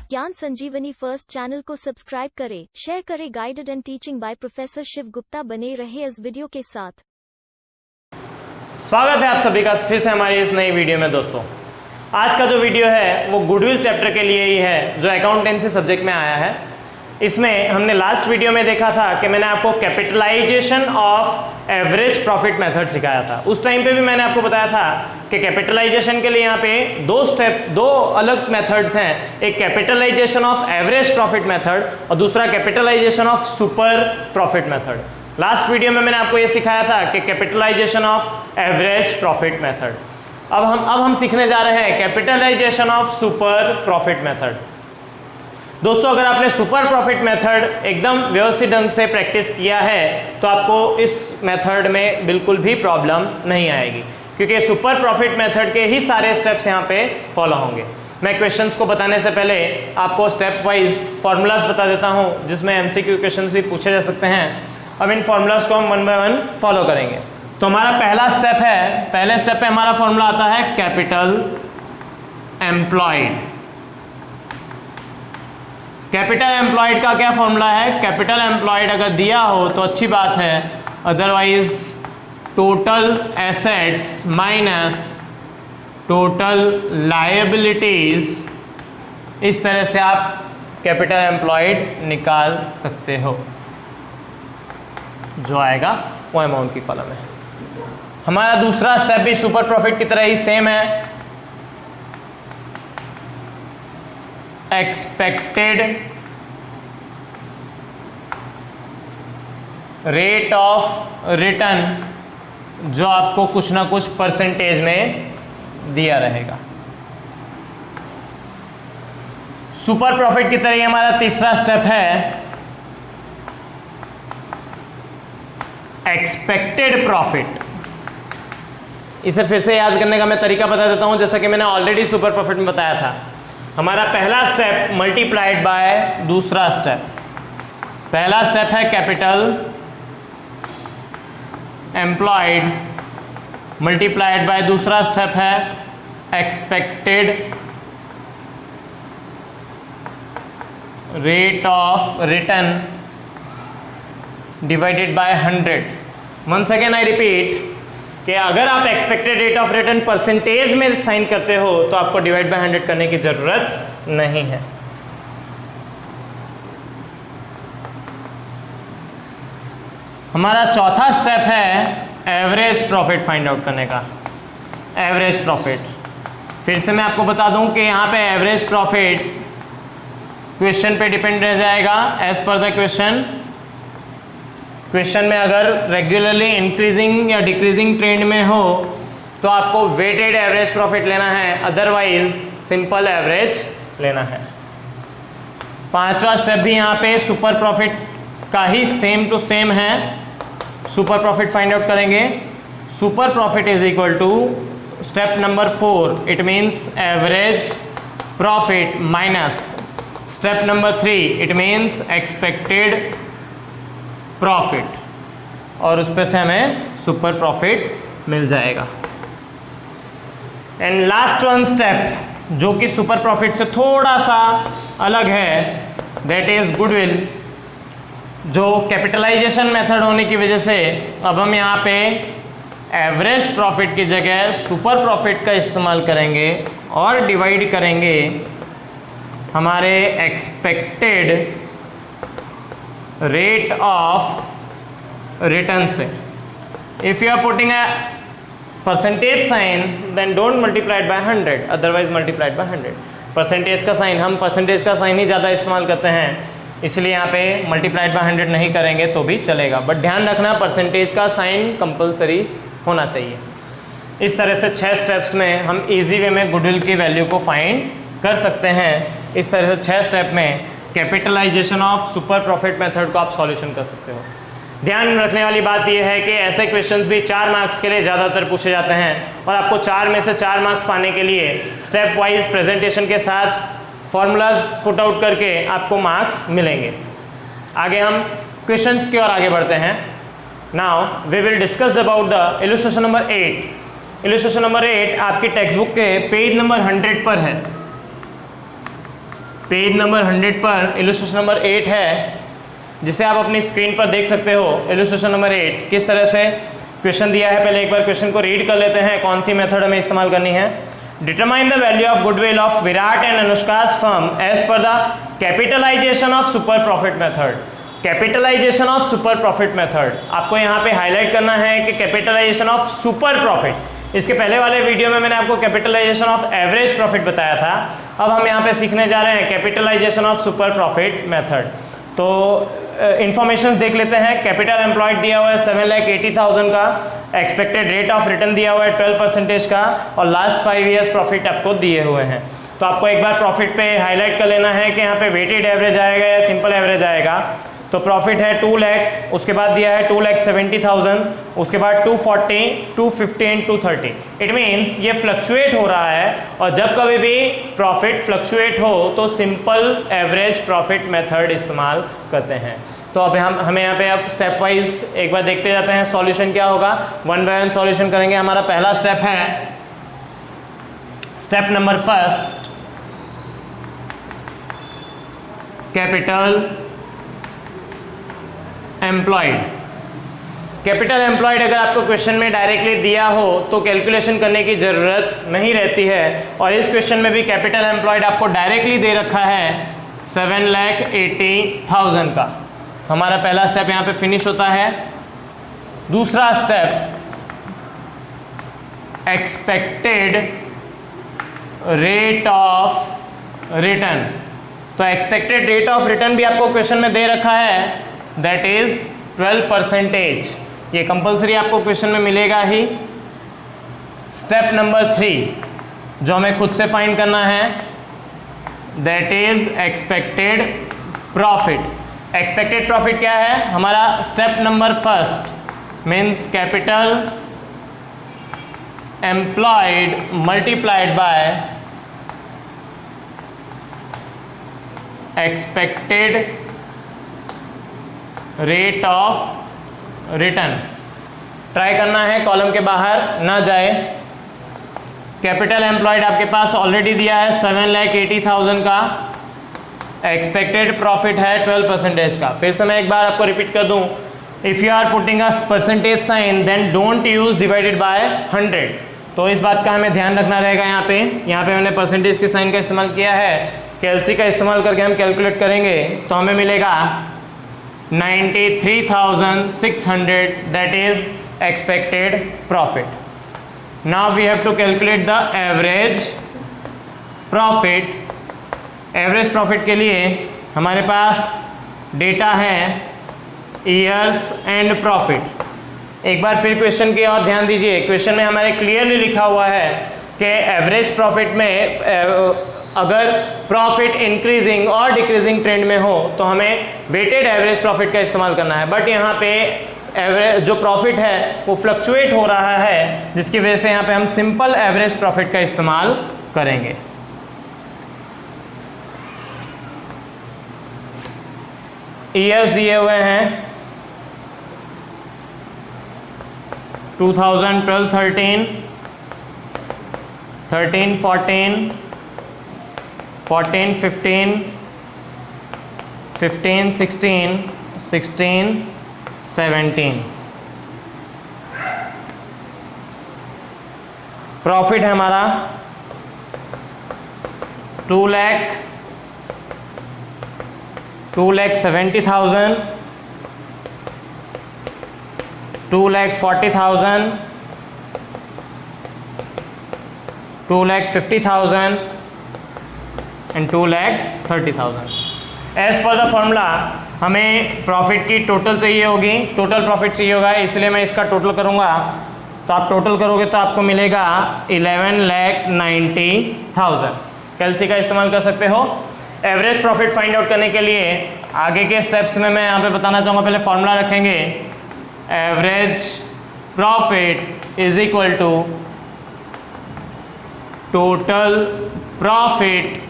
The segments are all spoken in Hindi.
ज्ञान संजीवनी फर्स्ट चैनल को सब्सक्राइब करें, शेयर करें। Guided and teaching by professor Shiv Gupta. बने रहे इस वीडियो के साथ। स्वागत है आप सभी का फिर से हमारी इस नई वीडियो में। दोस्तों, आज का जो वीडियो है वो गुडविल चैप्टर के लिए ही है जो अकाउंटेंसी सब्जेक्ट में आया है। इसमें हमने लास्ट वीडियो में देखा था कि मैंने आपको capitalisation of average profit method सिखाया था। उस टाइम पे भी मैंने आपको बताया था कि कैपिटलाइजेशन के लिए यहाँ पे दो अलग मेथड्स हैं। एक capitalisation of average profit method और दूसरा capitalisation of super profit method. Last video में मैंने आपको ये सिखाया था कि capitalisation of average profit method. अब हम सीखने जा रहे हैं capitalisation of super profit method. दोस्तों, अगर आपने सुपर प्रॉफिट मेथड एकदम व्यवस्थित ढंग से प्रैक्टिस किया है तो आपको इस मेथड में बिल्कुल भी प्रॉब्लम नहीं आएगी, क्योंकि सुपर प्रॉफिट मेथड के ही सारे स्टेप्स यहाँ पे फॉलो होंगे। मैं क्वेश्चंस को बताने से पहले आपको स्टेप वाइज फॉर्मूलाज बता देता हूँ जिसमें एमसीक्यू क्वेश्चंस भी पूछे जा सकते हैं। अब इन फॉर्मूलाज को हम वन बाय वन फॉलो करेंगे। तो हमारा पहला स्टेप है, पहले स्टेप पे हमारा फॉर्मूला आता है कैपिटल एम्प्लॉयड। कैपिटल एम्प्लॉयड का क्या फॉर्मूला है? कैपिटल एम्प्लॉयड अगर दिया हो तो अच्छी बात है, otherwise total assets minus total liabilities. इस तरह से आप कैपिटल एम्प्लॉयड निकाल सकते हो। जो आएगा वो अमाउंट की कॉलम है। हमारा दूसरा स्टेप भी सुपर प्रॉफिट की तरह ही सेम है। एक्सपेक्टेड रेट ऑफ रिटर्न, जो आपको कुछ ना कुछ परसेंटेज में दिया रहेगा। सुपर प्रॉफिट की तरह ही हमारा तीसरा स्टेप है एक्सपेक्टेड प्रॉफिट। इसे फिर से याद करने का मैं तरीका बता देता हूं, जैसा कि मैंने ऑलरेडी सुपर प्रॉफिट में बताया था। हमारा पहला स्टेप मल्टीप्लाइड बाय दूसरा स्टेप। पहला स्टेप है कैपिटल एम्प्लॉयड मल्टीप्लाइड बाय दूसरा स्टेप है expected rate of return divided by 100। Once again I repeat कि अगर आप expected rate of return percentage में साइन करते हो तो आपको डिवाइड बाय 100 करने की जरूरत नहीं है। हमारा चौथा स्टेप है एवरेज प्रॉफिट फाइंड आउट करने का। एवरेज प्रॉफिट, फिर से मैं आपको बता दूं कि यहाँ पे एवरेज प्रॉफिट क्वेश्चन पे डिपेंड रह जाएगा। एज पर द क्वेश्चन में अगर रेगुलरली इंक्रीजिंग या डिक्रीजिंग ट्रेंड में हो तो आपको वेटेड एवरेज प्रॉफिट लेना है, अदरवाइज सिंपल एवरेज लेना है। पांचवा स्टेप भी यहाँ पे सुपर प्रॉफिट का ही सेम टू सेम है। सुपर प्रॉफिट फाइंड आउट करेंगे। Super profit is equal to step number 4, it means average profit minus step number 3, it means expected profit, और उस पर से हमें सुपर प्रॉफिट मिल जाएगा। एंड लास्ट वन स्टेप जो कि सुपर प्रॉफिट से थोड़ा सा अलग है, दैट इज गुडविल। जो कैपिटलाइजेशन मेथड होने की वजह से अब हम यहाँ पे एवरेज प्रॉफिट की जगह सुपर प्रॉफिट का इस्तेमाल करेंगे और डिवाइड करेंगे हमारे एक्सपेक्टेड रेट ऑफ रिटर्न से। If you are putting a percentage sign then don't multiplied by 100, otherwise multiplied by 100। Percentage का साइन, हम परसेंटेज का साइन ही ज़्यादा इस्तेमाल करते हैं, इसलिए यहाँ पे मल्टीप्लाइड बाय 100 नहीं करेंगे तो भी चलेगा, बट ध्यान रखना परसेंटेज का साइन कंपलसरी होना चाहिए। इस तरह से 6 स्टेप्स में हम इजी वे में गुडविल की वैल्यू को फाइंड कर सकते हैं। इस तरह से 6 स्टेप में capitalisation of super profit method को आप सॉल्यूशन कर सकते हो। ध्यान रखने वाली बात यह है कि ऐसे क्वेश्चंस भी 4 मार्क्स के लिए ज़्यादातर पूछे जाते हैं और आपको 4 में से 4 मार्क्स पाने के लिए स्टेप वाइज प्रेजेंटेशन के साथ फॉर्मूलाज पुट आउट करके आपको मार्क्स मिलेंगे। आगे हम क्वेश्चंस की ओर आगे बढ़ते हैं। Now we will discuss about the illustration number 8। Illustration number 8 आपकी टेक्स्ट बुक के पेज नंबर 100 पर है। पेज नंबर 100 पर इलस्ट्रेशन नंबर 8 है, जिसे आप अपनी स्क्रीन पर देख सकते हो। इलस्ट्रेशन नंबर 8 किस तरह से क्वेश्चन दिया है, पहले एक बार क्वेश्चन को रीड कर लेते हैं, कौन सी मेथड हमें इस्तेमाल करनी है। Determine the value of goodwill of Virat and Anushka's firm as per the capitalization of super profit method. Capitalization of super profit method आपको यहाँ पे हाईलाइट करना है कि कैपिटलाइजेशन ऑफ सुपर प्रॉफिट। इसके पहले वाले वीडियो में मैंने आपको कैपिटलाइजेशन ऑफ एवरेज प्रॉफिट बताया था। अब हम यहाँ पे सीखने जा रहे हैं capitalisation of super profit method. तो इंफॉर्मेशन देख लेते हैं। कैपिटल एम्प्लॉयड दिया हुआ है 7,80,000 का, एक्सपेक्टेड रेट ऑफ रिटर्न दिया हुआ है 12% का, और लास्ट 5 ईयर्स प्रॉफिट आपको दिए हुए हैं। तो आपको एक बार प्रॉफिट पे हाईलाइट कर लेना है कि यहाँ पे वेटेड एवरेज आएगा या सिंपल एवरेज आएगा। तो प्रॉफिट है 2 लाख, उसके बाद दिया है 2,70,000, उसके बाद 240, 250 एंड 230। इट मीन्स ये फ्लक्चुएट हो रहा है, और जब कभी भी प्रॉफिट फ्लक्चुएट हो तो सिंपल एवरेज प्रॉफिट मेथड इस्तेमाल करते हैं। तो अब हमें यहाँ पे अब स्टेप वाइज एक बार देखते जाते हैं सॉल्यूशन क्या होगा। 1 बाय 1 सॉल्यूशन करेंगे। हमारा पहला स्टेप है step number 1, capital employed. Capital employed अगर आपको क्वेश्चन में डायरेक्टली दिया हो तो कैलकुलेशन करने की ज़रूरत नहीं रहती है, और इस क्वेश्चन में भी कैपिटल एम्प्लॉयड आपको डायरेक्टली दे रखा है 7,80,000 का। हमारा पहला स्टेप यहाँ पे फिनिश होता है। दूसरा step, expected rate of return. तो एक्सपेक्टेड रेट ऑफ रिटर्न भी आपको क्वेश्चन में दे रखा है, दैट इज 12%। ये कंपल्सरी आपको क्वेश्चन में मिलेगा ही। स्टेप नंबर 3 जो हमें खुद से फाइंड करना है, that is expected profit. Expected profit क्या है हमारा? Step number 1 means capital employed multiplied bye expected rate of return. Try करना है कॉलम के बाहर ना जाए। कैपिटल एम्प्लॉयड आपके पास ऑलरेडी दिया है 7,80,000 का, एक्सपेक्टेड प्रॉफिट है 12% का। फिर से मैं एक बार आपको रिपीट कर दूं, if you are putting a percentage sign then don't use divided by 100। तो इस बात का हमें ध्यान रखना रहेगा। यहाँ पे मैंने परसेंटेज के साइन का इस्तेमाल किया है। कैलसी का इस्तेमाल करके हम कैलकुलेट करेंगे तो हमें मिलेगा 93,600, that is expected profit. Now we have to calculate the average profit. Average profit के लिए हमारे पास डेटा है ईयर्स एंड प्रॉफिट। एक बार फिर क्वेश्चन की ओर ध्यान दीजिए। क्वेश्चन में हमारे क्लियरली लिखा हुआ है कि एवरेज प्रॉफिट में अगर प्रॉफिट इंक्रीजिंग और डिक्रीजिंग ट्रेंड में हो तो हमें वेटेड एवरेज प्रॉफिट का इस्तेमाल करना है। बट यहाँ पे एवरेज जो प्रॉफिट है वो फ्लक्चुएट हो रहा है, जिसकी वजह से यहाँ पे हम सिंपल एवरेज प्रॉफिट का इस्तेमाल करेंगे। ईयर्स दिए हुए हैं 2012, 13, 13, 14, 14, 15, 15, 16, 16, 17। प्रॉफिट है हमारा 2,70,000, 2,40,000, 2,50,000 and 2,30,000। As per the formula हमें प्रॉफिट की टोटल चाहिए होगी, टोटल प्रॉफिट चाहिए होगा, इसलिए मैं इसका टोटल करूंगा। तो आप टोटल करोगे तो आपको मिलेगा 11,90,000। कैलसी का इस्तेमाल कर सकते हो। एवरेज प्रॉफिट फाइंड आउट करने के लिए आगे के स्टेप्स में मैं यहाँ पे बताना चाहूँगा। पहले फॉर्मूला रखेंगे, average profit is equal to total profit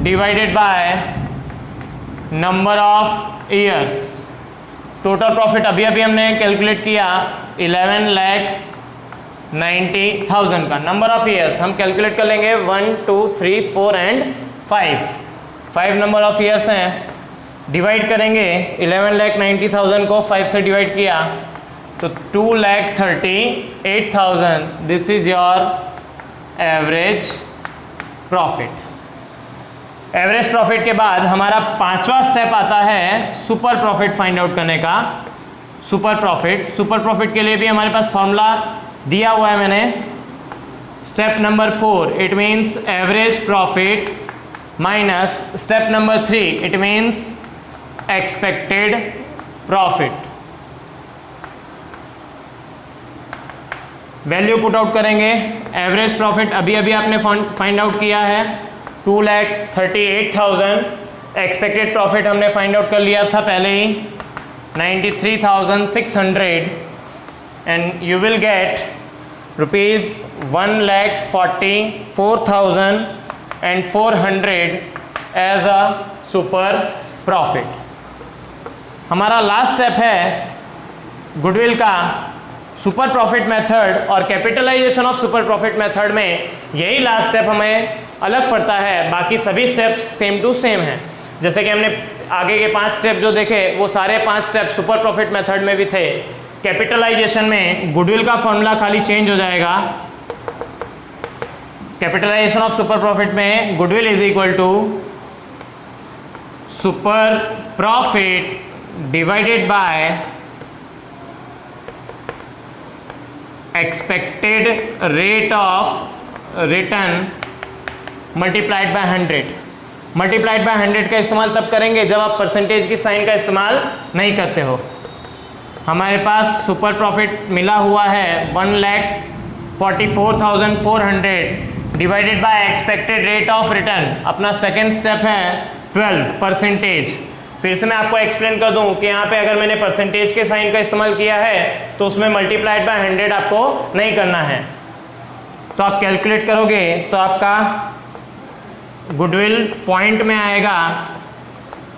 divided by number of years. Total profit अभी अभी हमने कैलकुलेट किया 11,90,000 का। नंबर ऑफ ईयर्स हम कैलकुलेट कर लेंगे 1 2 3 4 एंड 5 नंबर ऑफ ईयर्स हैं। डिवाइड करेंगे 11,90,000 को 5 से डिवाइड किया तो 2,38,000। This is your average profit. Average profit के बाद हमारा पांचवा स्टेप आता है सुपर प्रॉफिट फाइंड आउट करने का। सुपर प्रॉफिट के लिए भी हमारे पास फॉर्मूला दिया हुआ है मैंने। Step number 4 it means average profit minus step number 3 it means expected profit. Value put out करेंगे। एवरेज प्रॉफिट अभी अभी आपने फाइंड आउट किया है 2,38,000। एक्सपेक्टेड प्रॉफिट हमने फाइंड आउट कर लिया था पहले ही 93,600 and you will get ₹1,44,400 as a super profit. हमारा लास्ट स्टेप है गुडविल का सुपर प्रॉफिट मेथड और capitalization of super profit method में यही लास्ट स्टेप हमें अलग पड़ता है। बाकी सभी स्टेप्स सेम टू सेम हैं। जैसे कि हमने आगे के 5 स्टेप जो देखे वो सारे 5 स्टेप सुपर प्रॉफिट मेथड में भी थे। कैपिटलाइजेशन में गुडविल का फॉर्मूला खाली चेंज हो जाएगा। कैपिटलाइजेशन ऑफ सुपर प्रॉफिट में goodwill is equal to super profit divided by expected rate of return multiplied by 100। Multiplied by 100 का इस्तेमाल तब करेंगे जब आप परसेंटेज की साइन का इस्तेमाल नहीं करते हो। हमारे पास सुपर प्रॉफिट मिला हुआ है 1,44,400 divided by expected rate of return. अपना सेकेंड स्टेप है 12%। फिर से मैं आपको एक्सप्लेन कर दूं कि यहाँ पे अगर मैंने परसेंटेज के साइन का इस्तेमाल किया है तो उसमें मल्टीप्लाइड बाय 100 आपको नहीं करना है। तो आप कैलकुलेट करोगे तो आपका गुडविल पॉइंट में आएगा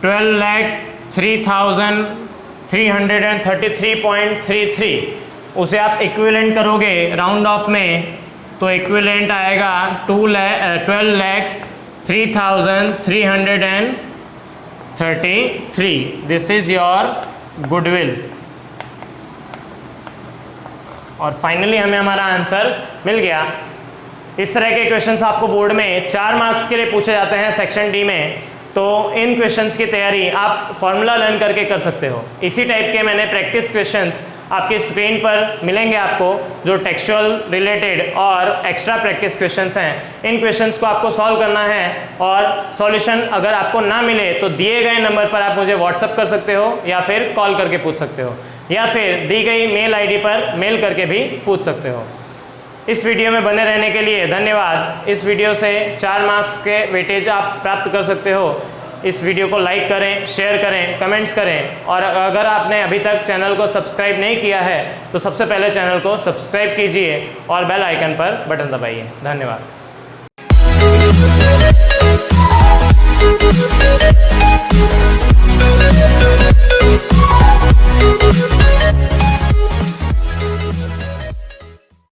12,03,333.33। उसे आप इक्विवेलेंट करोगे राउंड ऑफ में तो इक्विवेलेंट आएगा 12,03,333। This is your goodwill. और फाइनली हमें हमारा आंसर मिल गया। इस तरह के क्वेश्चंस आपको बोर्ड में 4 मार्क्स के लिए पूछे जाते हैं सेक्शन डी में। तो इन क्वेश्चंस की तैयारी आप फॉर्मूला लर्न करके कर सकते हो। इसी टाइप के मैंने प्रैक्टिस क्वेश्चंस आपके स्क्रीन पर मिलेंगे आपको, जो टेक्सचुअल रिलेटेड और एक्स्ट्रा प्रैक्टिस क्वेश्चंस हैं। इन क्वेश्चंस को आपको सॉल्व करना है और सॉल्यूशन अगर आपको ना मिले तो दिए गए नंबर पर आप मुझे व्हाट्सअप कर सकते हो या फिर कॉल करके पूछ सकते हो या फिर दी गई मेल आईडी पर मेल करके भी पूछ सकते हो। इस वीडियो में बने रहने के लिए धन्यवाद। इस वीडियो से 4 मार्क्स के वेटेज आप प्राप्त कर सकते हो। इस वीडियो को लाइक करें, शेयर करें, कमेंट्स करें और अगर आपने अभी तक चैनल को सब्सक्राइब नहीं किया है तो सबसे पहले चैनल को सब्सक्राइब कीजिए और बेल आइकन पर बटन दबाइए। धन्यवाद।